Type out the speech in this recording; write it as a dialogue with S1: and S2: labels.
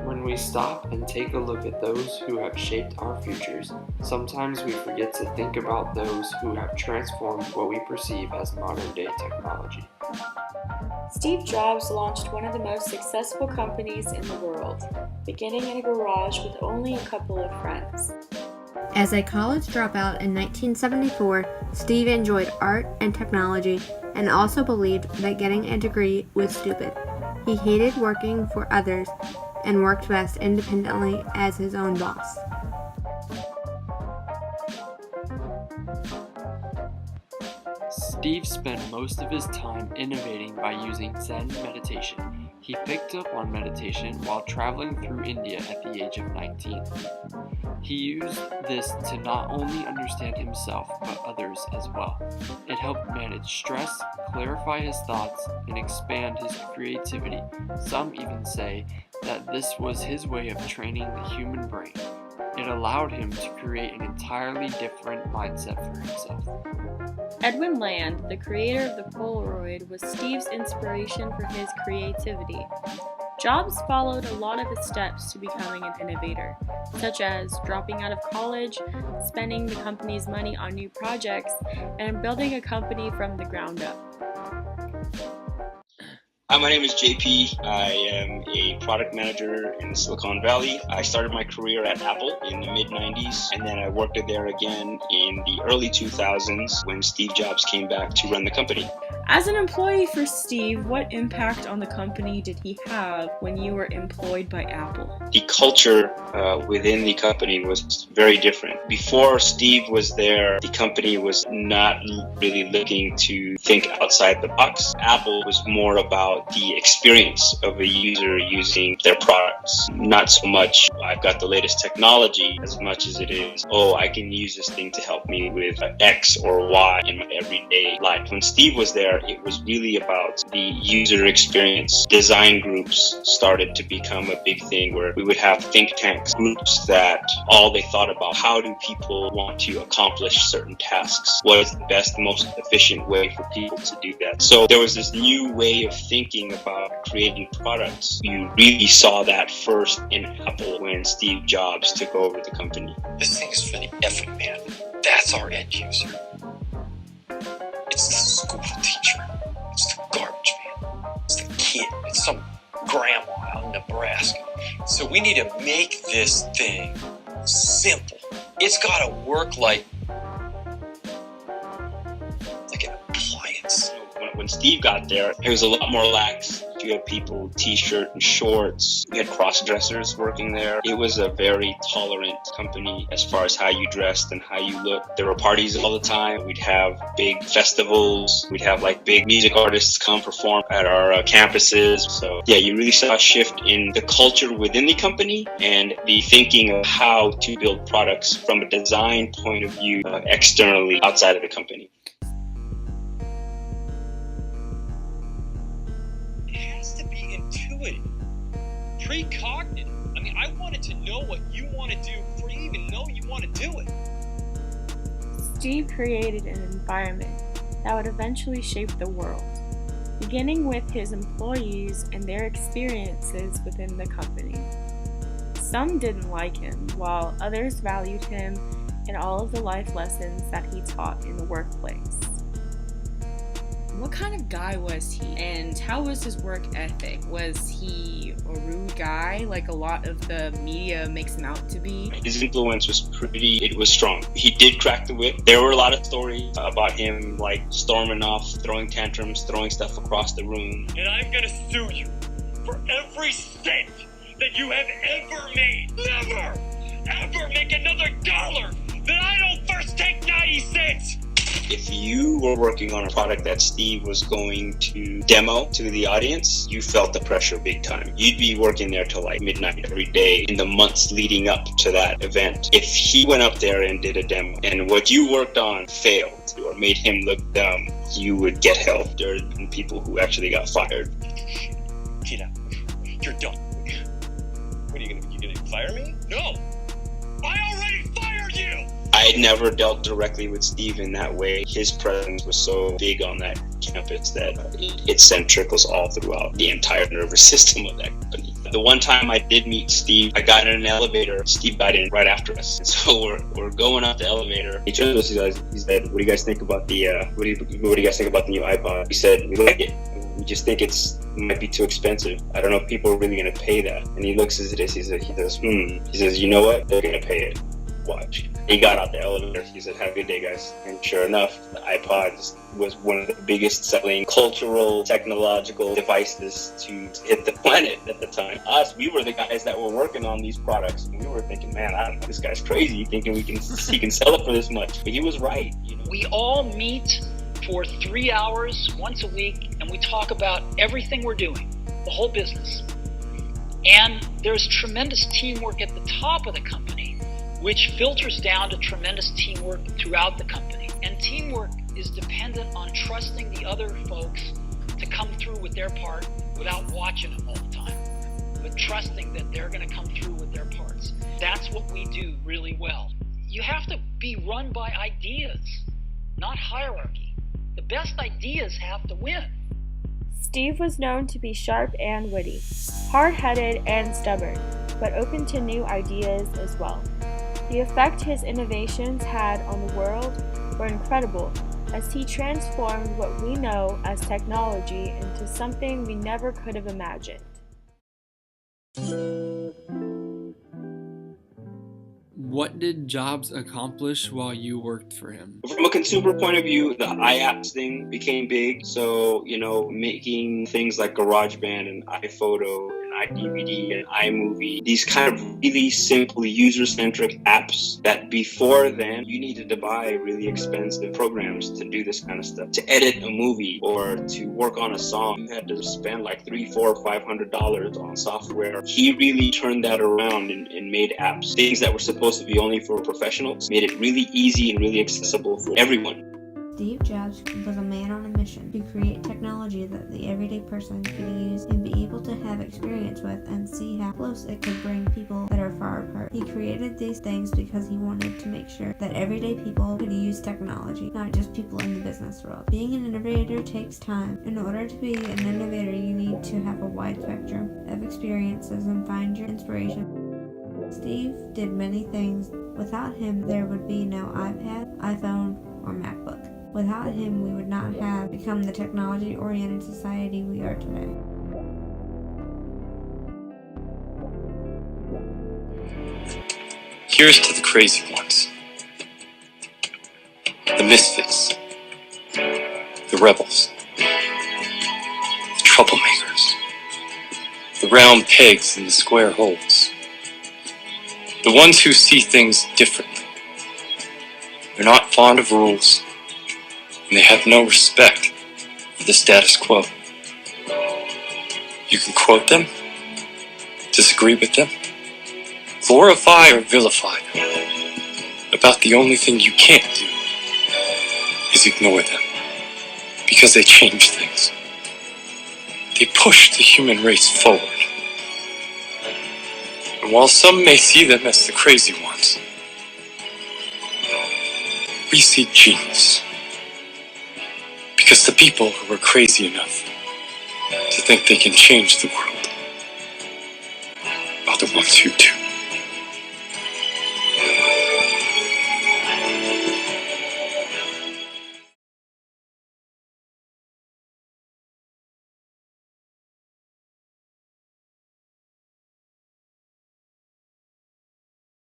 S1: When we stop and take a look at those who have shaped our futures, sometimes we forget to think about those who have transformed what we perceive as modern-day technology.
S2: Steve Jobs launched one of the most successful companies in the world, beginning in a garage with only a couple of friends.
S3: As a college dropout in 1974, Steve enjoyed art and technology and also believed that getting a degree was stupid. He hated working for others and worked best independently as his own boss.
S1: Steve spent most of his time innovating by using Zen meditation. He picked up on meditation while traveling through India at the age of 19. He used this to not only understand himself, but others as well. It helped manage stress, clarify his thoughts, and expand his creativity. Some even say that this was his way of training the human brain. It allowed him to create an entirely different mindset for himself.
S2: Edwin Land, the creator of the Polaroid, was Steve's inspiration for his creativity. Jobs followed a lot of his steps to becoming an innovator, such as dropping out of college, spending the company's money on new projects, and building a company from the ground up.
S4: Hi, my name is JP. I am a product manager in Silicon Valley. I started my career at Apple in the mid-90s, and then I worked there again in the early 2000s when Steve Jobs came back to run the company.
S2: As an employee for Steve, what impact on the company did he have when you were employed by Apple?
S4: The culture within the company was very different. Before Steve was there, the company was not really looking to think outside the box. Apple was more about the experience of a user using their products. Not so much, I've got the latest technology, as much as it is, I can use this thing to help me with X or Y in my everyday life. When Steve was there, it was really about the user experience. Design groups started to become a big thing where we would have think tanks, groups that all they thought about, how do people want to accomplish certain tasks? What is the best, most efficient way for people to do that? So there was this new way of thinking about creating products. You really saw that first in Apple when Steve Jobs took over the company.
S5: This thing is for the effing man. That's our end user. It's the school teacher. It's the garbage man. It's the kid. It's some grandma out in Nebraska. So we need to make this thing simple. It's got to work like an appliance.
S4: When Steve got there, it was a lot more lax. You had people t-shirt and shorts. We had cross-dressers working there. It was a very tolerant company as far as how you dressed and how you looked. There were parties all the time. We'd have big festivals. We'd have big music artists come perform at our campuses. So yeah, you really saw a shift in the culture within the company and the thinking of how to build products from a design point of view externally outside of the company.
S5: Intuitive, precognitive. I mean, I wanted to know what you want to do before you even know you want to do it.
S2: Steve created an environment that would eventually shape the world, beginning with his employees and their experiences within the company. Some didn't like him, while others valued him and all of the life lessons that he taught in the workplace.
S6: What kind of guy was he, and how was his work ethic? Was he a rude guy, like a lot of the media makes him out to be?
S4: His influence was it was strong. He did crack the whip. There were a lot of stories about him storming off, throwing tantrums, throwing stuff across the room.
S5: And I'm gonna sue you for every cent that you have ever made. Never, ever make another dollar that I don't first take 90 cents.
S4: If you were working on a product that Steve was going to demo to the audience, you felt the pressure big time. You'd be working there till like midnight every day in the months leading up to that event. If he went up there and did a demo and what you worked on failed or made him look dumb, you would get help. There have been people who actually got fired.
S5: Tina, you're done. What are you gonna fire me? No! I already fired you!
S4: I never dealt directly with Steve in that way. His presence was so big on that campus that it sent trickles all throughout the entire nervous system of that company. The one time I did meet Steve, I got in an elevator. Steve got in right after us. And so we're going up the elevator. He turned to us, he said, what do you guys think about the what do you guys think about the new iPod? We said, we like it. We just think it might be too expensive. I don't know if people are really gonna pay that. And he looks at this, he says, He says, you know what? They're gonna pay it. Watch. He got out the elevator. He said, have a good day, guys. And sure enough, the iPod was one of the biggest selling cultural, technological devices to hit the planet at the time. We were the guys that were working on these products. And we were thinking, man, I don't know, this guy's crazy, thinking he can sell it for this much. But he was right. You know?
S7: We all meet for 3 hours once a week, and we talk about everything we're doing, the whole business. And there's tremendous teamwork at the top of the company, which filters down to tremendous teamwork throughout the company. And teamwork is dependent on trusting the other folks to come through with their part without watching them all the time, but trusting that they're going to come through with their parts. That's what we do really well. You have to be run by ideas, not hierarchy. The best ideas have to win.
S2: Steve was known to be sharp and witty, hard-headed and stubborn, but open to new ideas as well. The effect his innovations had on the world were incredible, as he transformed what we know as technology into something we never could have imagined.
S1: What did Jobs accomplish while you worked for him?
S4: From a consumer point of view, the iApps thing became big. So, making things like GarageBand and iPhoto and iDVD and iMovie, these kind of really simple user-centric apps that before then you needed to buy really expensive programs to do this kind of stuff. To edit a movie or to work on a song, you had to spend like $300, $400, $500 on software. He really turned that around and made apps, things that were supposed to be only for professionals, made it really easy and really accessible for everyone.
S3: Steve Jobs was a man on a mission to create technology that the everyday person could use and be able to have experience with and see how close it could bring people that are far apart. He created these things because he wanted to make sure that everyday people could use technology, not just people in the business world. Being an innovator takes time. In order to be an innovator, you need to have a wide spectrum of experiences and find your inspiration. Steve did many things. Without him, there would be no iPad, iPhone, or MacBook. Without him, we would not have become the technology-oriented society we are today.
S5: Here's to the crazy ones, the misfits, the rebels, the troublemakers, the round pegs in the square holes, the ones who see things differently. They're not fond of rules, and they have no respect for the status quo. You can quote them, disagree with them, glorify or vilify them. About the only thing you can't do is ignore them, because they change things. They push the human race forward. And while some may see them as the crazy ones, we see genius. Because the people who are crazy enough to think they can change the world are the ones who do.